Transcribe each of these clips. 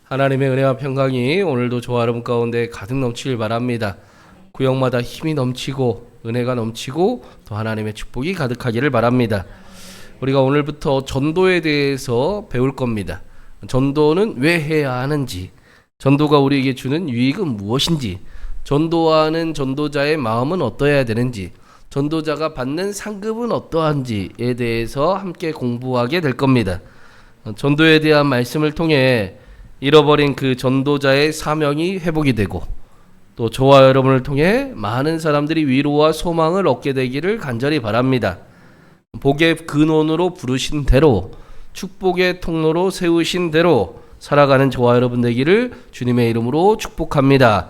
하나님의 은혜와 평강이 오늘도 저와 여러분 가운데 가득 넘치길 바랍니다. 구역마다 힘이 넘치고 은혜가 넘치고 또 하나님의 축복이 가득하기를 바랍니다. 우리가 오늘부터 전도에 대해서 배울 겁니다. 전도는 왜 해야 하는지, 전도가 우리에게 주는 유익은 무엇인지, 전도하는 전도자의 마음은 어떠해야 되는지, 전도자가 받는 상급은 어떠한지에 대해서 함께 공부하게 될 겁니다. 전도에 대한 말씀을 통해 잃어버린 그 전도자의 사명이 회복이 되고 또 저와 여러분을 통해 많은 사람들이 위로와 소망을 얻게 되기를 간절히 바랍니다. 복의 근원으로 부르신 대로 축복의 통로로 세우신 대로 살아가는 저와 여러분 되기를 주님의 이름으로 축복합니다.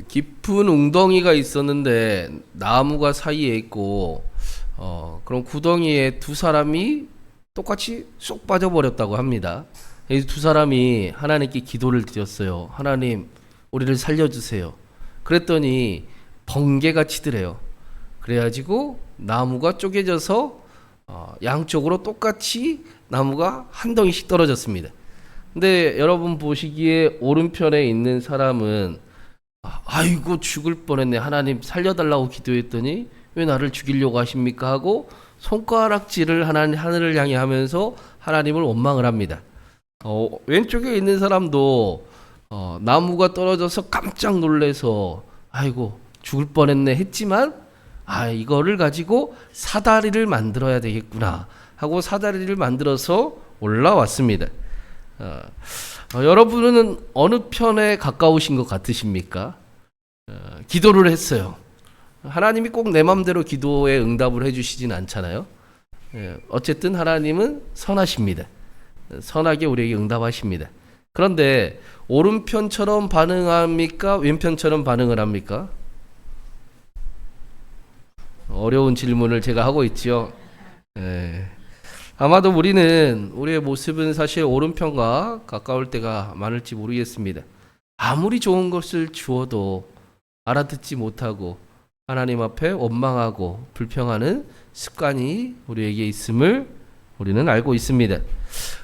깊은 웅덩이가 있었는데 나무가 사이에 있고 그런 구덩이에 두 사람이 똑같이 쏙 빠져버렸다고 합니다. 이 두 사람이 하나님께 기도를 드렸어요. 하나님, 우리를 살려주세요. 그랬더니 번개가 치더래요. 그래가지고 나무가 쪼개져서 양쪽으로 똑같이 나무가 한 덩이씩 떨어졌습니다. 근데 여러분 보시기에 오른편에 있는 사람은 아이고 죽을 뻔했네. 하나님 살려달라고 기도했더니 왜 나를 죽이려고 하십니까? 하고 손가락질을 하늘을 향해 하면서 하나님을 원망을 합니다. 왼쪽에 있는 사람도 나무가 떨어져서 깜짝 놀래서 아이고 죽을 뻔했네 했지만 이거를 가지고 사다리를 만들어야 되겠구나 하고 사다리를 만들어서 올라왔습니다. 여러분은 어느 편에 가까우신 것 같으십니까? 기도를 했어요. 하나님이 꼭 내 맘대로 기도에 응답을 해주시진 않잖아요. 어쨌든 하나님은 선하십니다. 선하게 우리에게 응답하십니다. 그런데 오른편처럼 반응합니까? 왼편처럼 반응을 합니까? 어려운 질문을 제가 하고 있지요. 아마도 우리의 모습은 사실 오른편과 가까울 때가 많을지 모르겠습니다. 아무리 좋은 것을 주어도 알아듣지 못하고 하나님 앞에 원망하고 불평하는 습관이 우리에게 있음을 우리는 알고 있습니다.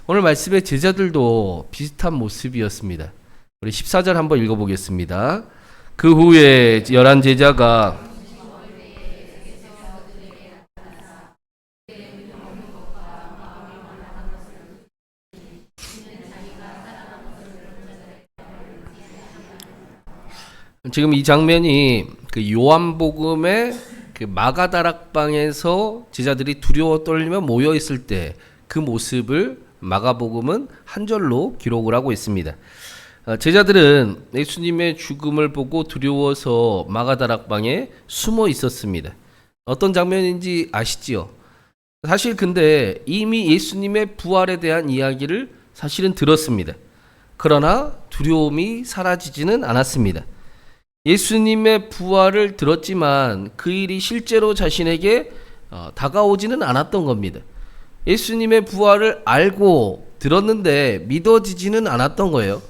오늘 말씀의 제자들도 비슷한 모습이었습니다. 우리 14절 한번 읽어보겠습니다. 그 후에 11 제자가 지금 이 장면이 그 요한복음의 그 마가다락방에서 제자들이 두려워 떨리며 모여 있을 때 그 모습을 마가복음은 한 절로 기록을 하고 있습니다. 제자들은 예수님의 죽음을 보고 두려워서 마가다락방에 숨어 있었습니다. 어떤 장면인지 아시지요? 사실 근데 이미 예수님의 부활에 대한 이야기를 사실은 들었습니다. 그러나 두려움이 사라지지는 않았습니다. 예수님의 부활을 들었지만 그 일이 실제로 자신에게 다가오지는 않았던 겁니다. 예수님의 부활을 알고 들었는데 믿어지지는 않았던 거예요.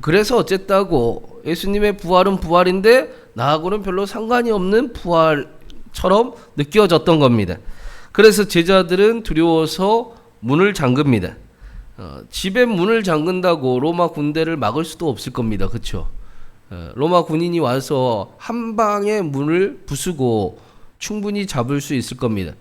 그래서 어쨌다고 예수님의 부활은 부활인데 나하고는 별로 상관이 없는 부활처럼 느껴졌던 겁니다. 그래서 제자들은 두려워서 문을 잠급니다. 집에 문을 잠근다고 로마 군대를 막을 수도 없을 겁니다. 그렇죠? 로마 군인이 와서 한 방에 문을 부수고 충분히 잡을 수 있을 겁니다.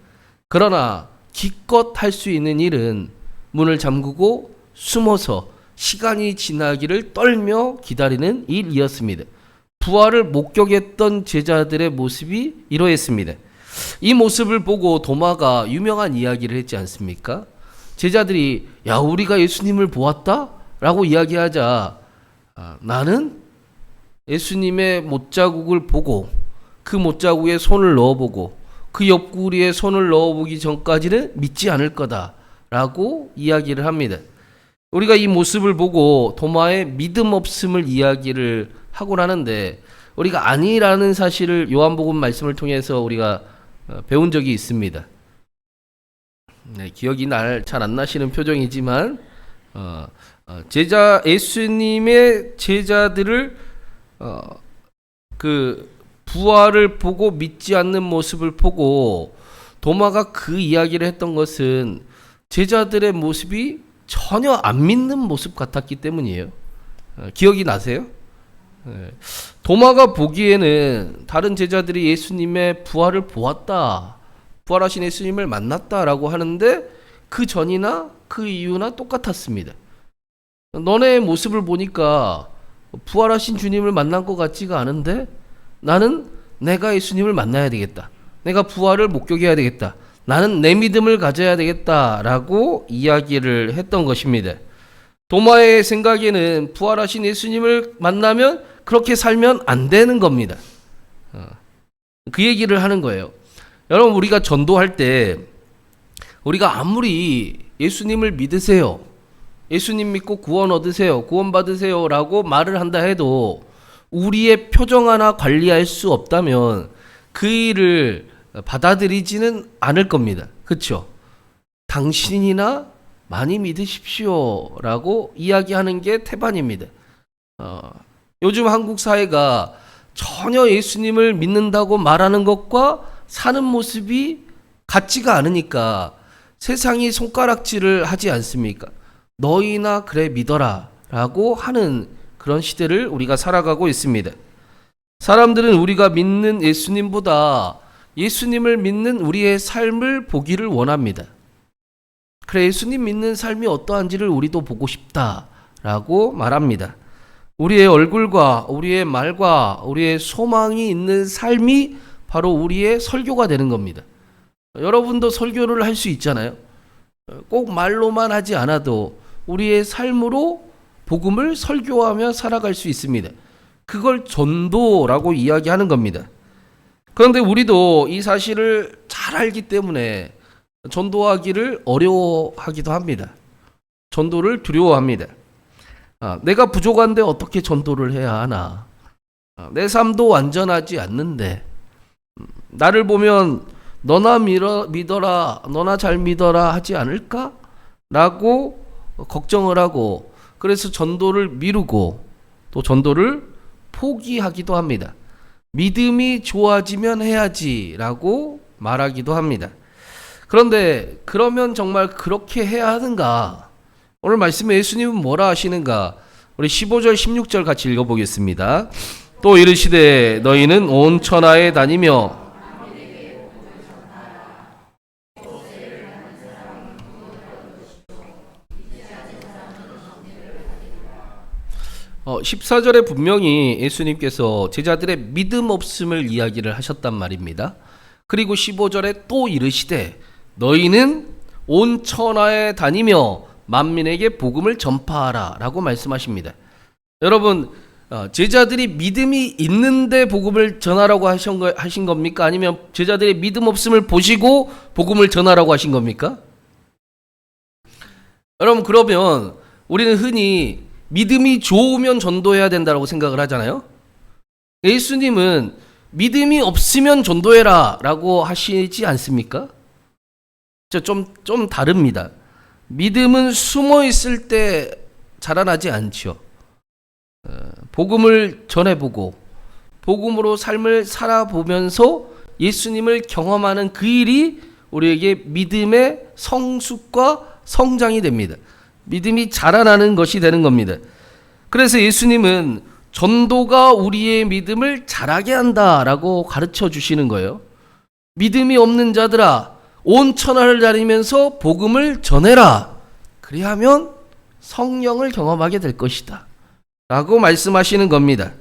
그러나 기껏 할 수 있는 일은 문을 잠그고 숨어서 시간이 지나기를 떨며 기다리는 일이었습니다. 부활을 목격했던 제자들의 모습이 이러했습니다. 이 모습을 보고 도마가 유명한 이야기를 했지 않습니까? 제자들이 우리가 예수님을 보았다? 라고 이야기하자 나는 예수님의 못자국을 보고 그 못자국에 손을 넣어보고 그 옆구리에 손을 넣어보기 전까지는 믿지 않을 거다라고 이야기를 합니다. 우리가 이 모습을 보고 도마의 믿음 없음을 이야기를 하곤 하는데 우리가 아니라는 사실을 요한복음 말씀을 통해서 우리가 배운 적이 있습니다. 기억이 잘 안 나시는 표정이지만 예수님의 제자들을 그 부활을 보고 믿지 않는 모습을 보고 도마가 그 이야기를 했던 것은 제자들의 모습이 전혀 안 믿는 모습 같았기 때문이에요. 기억이 나세요? 도마가 보기에는 다른 제자들이 예수님의 부활을 보았다, 부활하신 예수님을 만났다라고 하는데 그 전이나 그 이유나 똑같았습니다. 너네 모습을 보니까 부활하신 주님을 만난 것 같지가 않은데 나는 내가 예수님을 만나야 되겠다, 내가 부활을 목격해야 되겠다, 나는 내 믿음을 가져야 되겠다라고 이야기를 했던 것입니다. 도마의 생각에는 부활하신 예수님을 만나면 그렇게 살면 안 되는 겁니다. 그 얘기를 하는 거예요. 여러분, 우리가 전도할 때 우리가 아무리 예수님을 믿으세요, 예수님 믿고 구원 얻으세요, 구원 받으세요 라고 말을 한다 해도 우리의 표정 하나 관리할 수 없다면 그 일을 받아들이지는 않을 겁니다. 그렇죠? 당신이나 많이 믿으십시오 라고 이야기하는 게 태반입니다. 요즘 한국 사회가 전혀 예수님을 믿는다고 말하는 것과 사는 모습이 같지가 않으니까 세상이 손가락질을 하지 않습니까? 너희나 그래 믿어라 라고 하는 그런 시대를 우리가 살아가고 있습니다. 사람들은 우리가 믿는 예수님보다 예수님을 믿는 우리의 삶을 보기를 원합니다. 그래, 예수님 믿는 삶이 어떠한지를 우리도 보고 싶다라고 말합니다. 우리의 얼굴과 우리의 말과 우리의 소망이 있는 삶이 바로 우리의 설교가 되는 겁니다. 여러분도 설교를 할 수 있잖아요. 꼭 말로만 하지 않아도 우리의 삶으로 복음을 설교하며 살아갈 수 있습니다. 그걸 전도라고 이야기하는 겁니다. 그런데 우리도 이 사실을 잘 알기 때문에 전도하기를 어려워하기도 합니다. 전도를 두려워합니다. 내가 부족한데 어떻게 전도를 해야 하나? 내 삶도 완전하지 않는데 나를 보면 너나 믿어라, 너나 잘 믿어라 하지 않을까? 라고 걱정을 하고, 그래서 전도를 미루고 또 전도를 포기하기도 합니다. 믿음이 좋아지면 해야지 라고 말하기도 합니다. 그런데 그러면 정말 그렇게 해야 하는가? 오늘 말씀에 예수님은 뭐라 하시는가? 우리 15절 16절 같이 읽어보겠습니다. 또 이르시되 너희는 온 천하에 다니며 14절에 분명히 예수님께서 제자들의 믿음 없음을 이야기를 하셨단 말입니다. 그리고 15절에 또 이르시되 너희는 온 천하에 다니며 만민에게 복음을 전파하라 라고 말씀하십니다. 여러분, 제자들이 믿음이 있는데 복음을 전하라고 하신 겁니까? 아니면 제자들의 믿음 없음을 보시고 복음을 전하라고 하신 겁니까? 여러분, 그러면 우리는 흔히 믿음이 좋으면 전도해야 된다고 생각을 하잖아요. 예수님은 믿음이 없으면 전도해라 라고 하시지 않습니까? 좀 다릅니다. 믿음은 숨어 있을 때 자라나지 않죠. 복음을 전해보고 복음으로 삶을 살아보면서 예수님을 경험하는 그 일이 우리에게 믿음의 성숙과 성장이 됩니다. 믿음이 자라나는 것이 되는 겁니다. 그래서 예수님은 전도가 우리의 믿음을 자라게 한다라고 가르쳐 주시는 거예요. 믿음이 없는 자들아, 온 천하를 다니면서 복음을 전해라. 그리하면 성령을 경험하게 될 것이다 라고 말씀하시는 겁니다.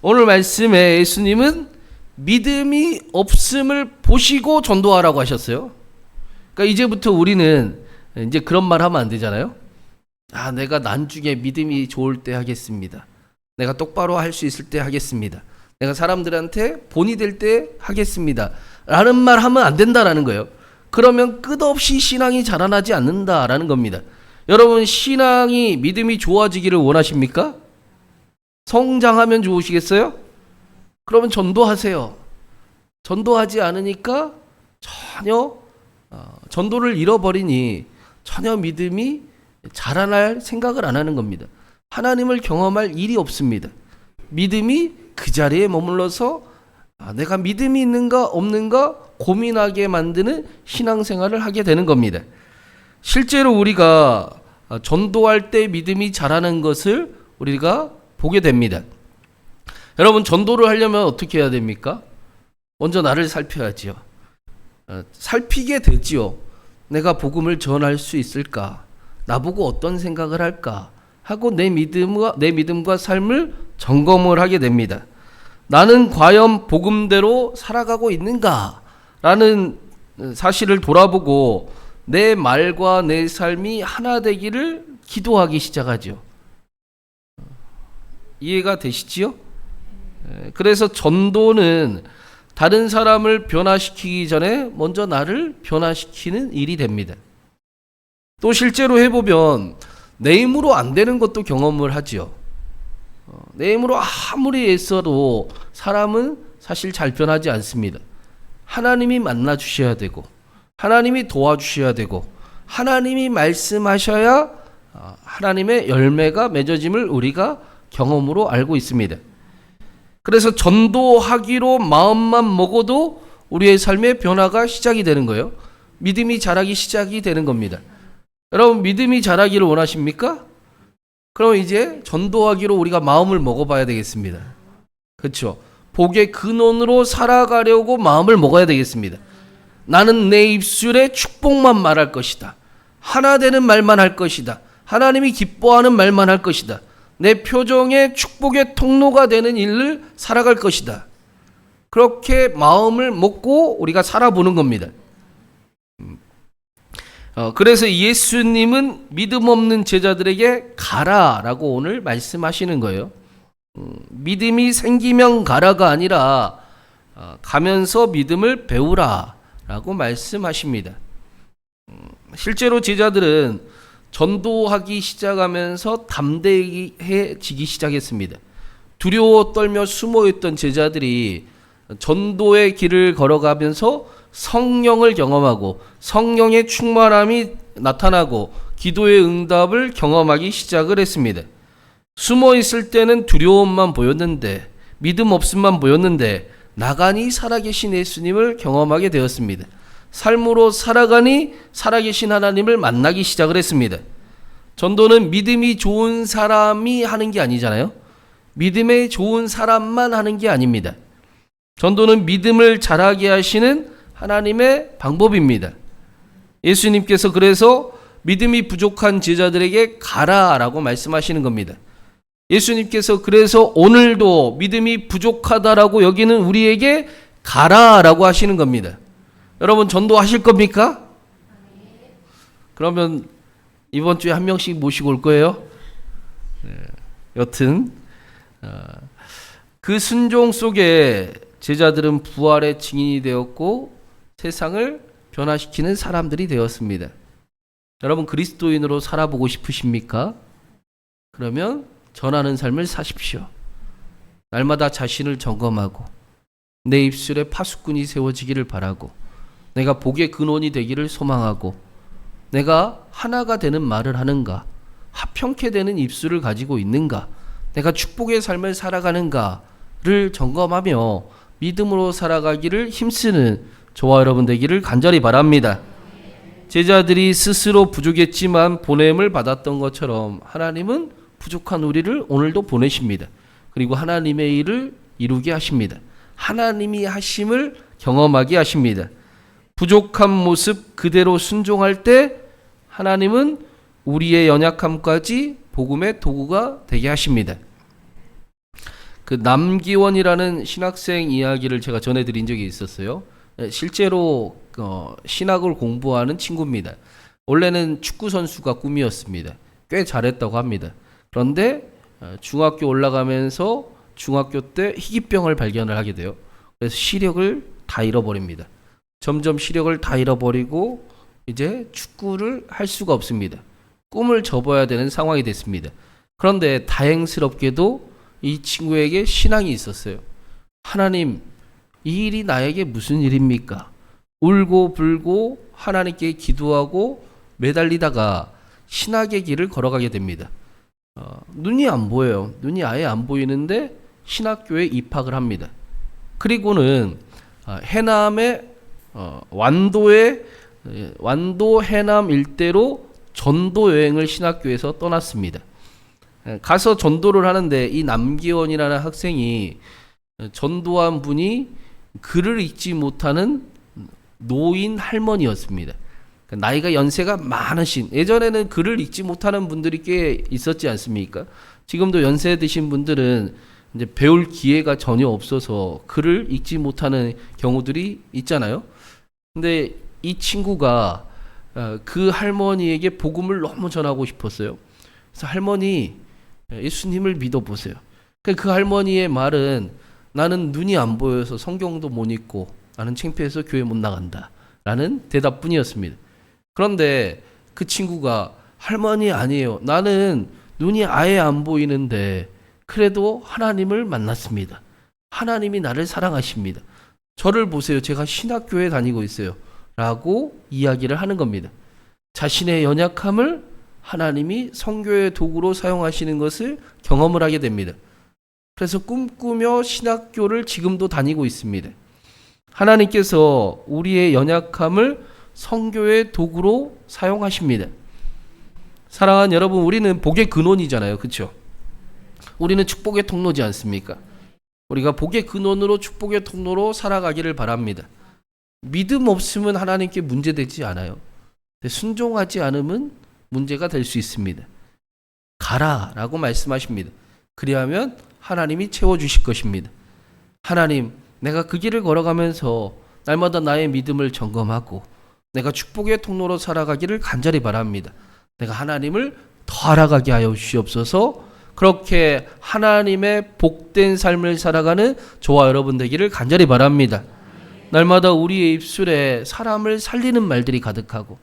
오늘 말씀에 예수님은 믿음이 없음을 보시고 전도하라고 하셨어요. 그러니까 이제부터 우리는 이제 그런 말 하면 안 되잖아요. 내가 나중에 믿음이 좋을 때 하겠습니다. 내가 똑바로 할 수 있을 때 하겠습니다. 내가 사람들한테 본이 될 때 하겠습니다. 라는 말 하면 안 된다라는 거예요. 그러면 끝없이 신앙이 자라나지 않는다라는 겁니다. 여러분, 신앙이 믿음이 좋아지기를 원하십니까? 성장하면 좋으시겠어요? 그러면 전도하세요. 전도하지 않으니까 전혀 전도를 잃어버리니 전혀 믿음이 자라날 생각을 안 하는 겁니다. 하나님을 경험할 일이 없습니다. 믿음이 그 자리에 머물러서 내가 믿음이 있는가 없는가 고민하게 만드는 신앙생활을 하게 되는 겁니다. 실제로 우리가 전도할 때 믿음이 자라는 것을 우리가 보게 됩니다. 여러분, 전도를 하려면 어떻게 해야 됩니까? 먼저 나를 살펴야지요. 살피게 되지요. 내가 복음을 전할 수 있을까? 나보고 어떤 생각을 할까? 하고 내 믿음과 삶을 점검을 하게 됩니다. 나는 과연 복음대로 살아가고 있는가? 라는 사실을 돌아보고 내 말과 내 삶이 하나 되기를 기도하기 시작하죠. 이해가 되시지요? 그래서 전도는 다른 사람을 변화시키기 전에 먼저 나를 변화시키는 일이 됩니다. 또 실제로 해보면 내 힘으로 안 되는 것도 경험을 하지요. 내 힘으로 아무리 애써도 사람은 사실 잘 변하지 않습니다. 하나님이 만나 주셔야 되고, 하나님이 도와주셔야 되고, 하나님이 말씀하셔야 하나님의 열매가 맺어짐을 우리가 경험으로 알고 있습니다. 그래서 전도하기로 마음만 먹어도 우리의 삶의 변화가 시작이 되는 거예요. 믿음이 자라기 시작이 되는 겁니다. 여러분, 믿음이 자라기를 원하십니까? 그럼 이제 전도하기로 우리가 마음을 먹어봐야 되겠습니다. 그렇죠? 복의 근원으로 살아가려고 마음을 먹어야 되겠습니다. 나는 내 입술에 축복만 말할 것이다. 하나 되는 말만 할 것이다. 하나님이 기뻐하는 말만 할 것이다. 내 표정에 축복의 통로가 되는 일을 살아갈 것이다. 그렇게 마음을 먹고 우리가 살아보는 겁니다. 그래서 예수님은 믿음 없는 제자들에게 가라라고 오늘 말씀하시는 거예요. 믿음이 생기면 가라가 아니라 가면서 믿음을 배우라라고 말씀하십니다. 실제로 제자들은 전도하기 시작하면서 담대해지기 시작했습니다. 두려워 떨며 숨어있던 제자들이 전도의 길을 걸어가면서 성령을 경험하고 성령의 충만함이 나타나고 기도의 응답을 경험하기 시작을 했습니다. 숨어있을 때는 두려움만 보였는데, 믿음 없음만 보였는데 나가니 살아계신 예수님을 경험하게 되었습니다. 삶으로 살아가니 살아계신 하나님을 만나기 시작을 했습니다. 전도는 믿음이 좋은 사람이 하는 게 아니잖아요. 믿음에 좋은 사람만 하는 게 아닙니다. 전도는 믿음을 자라게 하시는 하나님의 방법입니다. 예수님께서 그래서 믿음이 부족한 제자들에게 가라라고 말씀하시는 겁니다. 예수님께서 그래서 오늘도 믿음이 부족하다라고 여기는 우리에게 가라라고 하시는 겁니다. 여러분, 전도하실 겁니까? 그러면 이번 주에 한 명씩 모시고 올 거예요. 여튼 그 순종 속에 제자들은 부활의 증인이 되었고 세상을 변화시키는 사람들이 되었습니다. 여러분, 그리스도인으로 살아보고 싶으십니까? 그러면 전하는 삶을 사십시오. 날마다 자신을 점검하고 내 입술에 파수꾼이 세워지기를 바라고, 내가 복의 근원이 되기를 소망하고, 내가 하나가 되는 말을 하는가, 합형케 되는 입술을 가지고 있는가, 내가 축복의 삶을 살아가는가를 점검하며 믿음으로 살아가기를 힘쓰는 저와 여러분 되기를 간절히 바랍니다. 제자들이 스스로 부족했지만 보냄을 받았던 것처럼 하나님은 부족한 우리를 오늘도 보내십니다. 그리고 하나님의 일을 이루게 하십니다. 하나님이 하심을 경험하게 하십니다. 부족한 모습 그대로 순종할 때 하나님은 우리의 연약함까지 복음의 도구가 되게 하십니다. 그 남기원이라는 신학생 이야기를 제가 전해드린 적이 있었어요. 실제로 신학을 공부하는 친구입니다. 원래는 축구 선수가 꿈이었습니다. 꽤 잘했다고 합니다. 그런데 중학교 올라가면서 중학교 때 희귀병을 발견을 하게 돼요. 그래서 시력을 다 잃어버립니다. 점점 시력을 다 잃어버리고 이제 축구를 할 수가 없습니다. 꿈을 접어야 되는 상황이 됐습니다. 그런데 다행스럽게도 이 친구에게 신앙이 있었어요. 하나님, 이 일이 나에게 무슨 일입니까? 울고 불고 하나님께 기도하고 매달리다가 신학의 길을 걸어가게 됩니다. 눈이 안 보여요. 눈이 아예 안 보이는데 신학교에 입학을 합니다. 그리고는 해남의 완도의 완도 해남 일대로 전도 여행을 신학교에서 떠났습니다. 가서 전도를 하는데 이 남기원이라는 학생이 전도한 분이 글을 읽지 못하는 노인 할머니였습니다. 나이가 연세가 많으신, 예전에는 글을 읽지 못하는 분들이 꽤 있었지 않습니까? 지금도 연세 드신 분들은 이제 배울 기회가 전혀 없어서 글을 읽지 못하는 경우들이 있잖아요. 근데 이 친구가 그 할머니에게 복음을 너무 전하고 싶었어요. 그래서 할머니, 예수님을 믿어보세요. 그 할머니의 말은 나는 눈이 안 보여서 성경도 못 읽고 나는 창피해서 교회 못 나간다 라는 대답뿐이었습니다. 그런데 그 친구가 할머니 아니에요. 나는 눈이 아예 안 보이는데 그래도 하나님을 만났습니다. 하나님이 나를 사랑하십니다. 저를 보세요. 제가 신학교에 다니고 있어요. 라고 이야기를 하는 겁니다. 자신의 연약함을 하나님이 선교의 도구로 사용하시는 것을 경험을 하게 됩니다. 그래서 꿈꾸며 신학교를 지금도 다니고 있습니다. 하나님께서 우리의 연약함을 선교의 도구로 사용하십니다. 사랑하는 여러분, 우리는 복의 근원이잖아요. 그렇죠? 우리는 축복의 통로지 않습니까? 우리가 복의 근원으로 축복의 통로로 살아가기를 바랍니다. 믿음 없으면 하나님께 문제되지 않아요. 순종하지 않으면 문제가 될 수 있습니다. 가라라고 말씀하십니다. 그리하면 하나님이 채워주실 것입니다. 하나님, 내가 그 길을 걸어가면서 날마다 나의 믿음을 점검하고 내가 축복의 통로로 살아가기를 간절히 바랍니다. 내가 하나님을 더 알아가게 하여 주시옵소서. 그렇게 하나님의 복된 삶을 살아가는 저와 여러분 되기를 간절히 바랍니다. 날마다 우리의 입술에 사람을 살리는 말들이 가득하고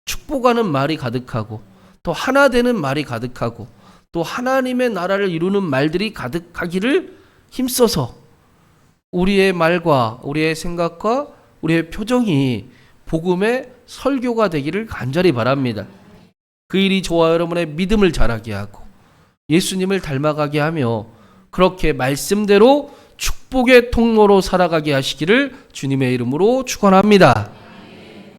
축복하는 말이 가득하고 또 하나 되는 말이 가득하고 또 하나님의 나라를 이루는 말들이 가득하기를 힘써서 우리의 말과 우리의 생각과 우리의 표정이 복음의 설교가 되기를 간절히 바랍니다. 그 일이 저와 여러분의 믿음을 자라게 하고 예수님을 닮아가게 하며 그렇게 말씀대로 축복의 통로로 살아가게 하시기를 주님의 이름으로 축원합니다.